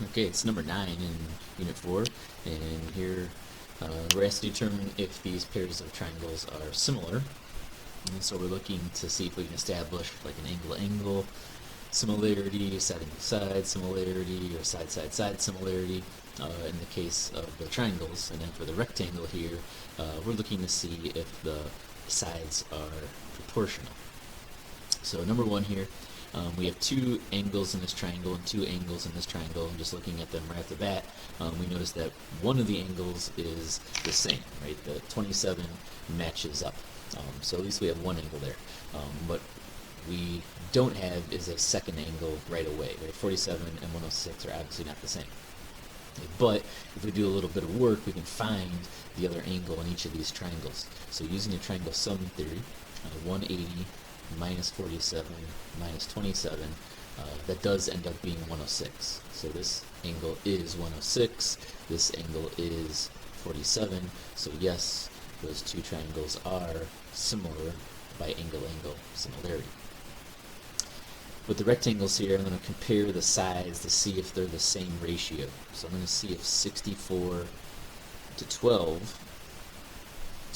Okay, it's number 9 in Unit 4, and here we're asked to determine if these pairs of triangles are similar. And so we're looking to see if we can establish like an angle-to-angle similarity, side-to-side similarity, or side-side-side similarity in the case of the triangles. And then for the rectangle here, we're looking to see if the sides are proportional. So number 1 here, we have 2 angles in this triangle and 2 angles in this triangle, and just looking at them right off the bat, we notice that one of the angles is the same, right? The 27 matches up. So at least we have one angle there. What we don't have is a second angle right away, right? 47 and 106 are obviously not the same. But if we do a little bit of work, we can find the other angle in each of these triangles. So using the triangle sum theory, 180 minus 47 minus 27, that does end up being 106. So this angle is 106, this angle is 47, so yes, those two triangles are similar by angle-angle similarity. With the rectangles here, I'm going to compare the sides to see if they're the same ratio. So I'm going to see if 64 to 12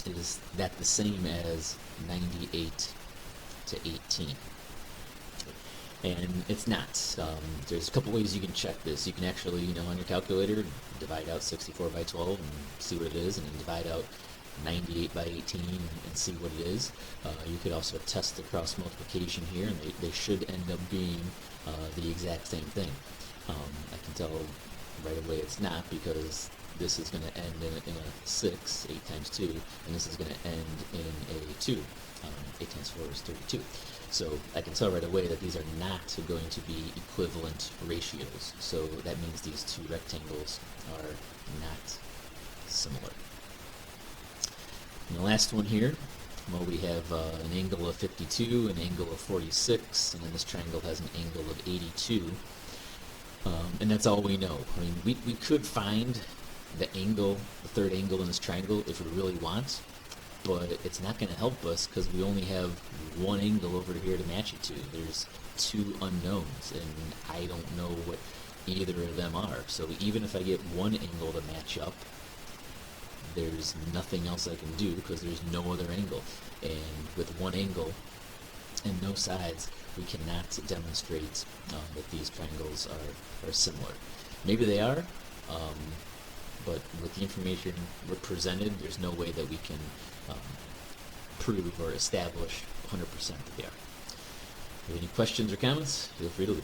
is that the same as 98 to 18. And it's not. There's a couple ways you can check this. You can actually, on your calculator, divide out 64 by 12 and see what it is, and then divide out 98 by 18 and see what it is. You could also test the cross multiplication here, and they should end up being the exact same thing. I can tell right away it's not, because this is going to end in a 6, 8 times 2, and this is going to end in a 2. 8 times 4 is 32. So I can tell right away that these are not going to be equivalent ratios. So that means these two rectangles are not similar. And the last one here, well, we have an angle of 52, an angle of 46, and then this triangle has an angle of 82. And that's all we know. I mean, we could find the angle, the third angle in this triangle if we really want, but it's not going to help us because we only have one angle over here to match it to. There's two unknowns, and I don't know what either of them are. So even if I get one angle to match up, there's nothing else I can do because there's no other angle. And with one angle and no sides, we cannot demonstrate that these triangles are similar. Maybe they are, but with the information we're presented, there's no way that we can prove or establish 100% that they are. If you have any questions or comments, feel free to leave.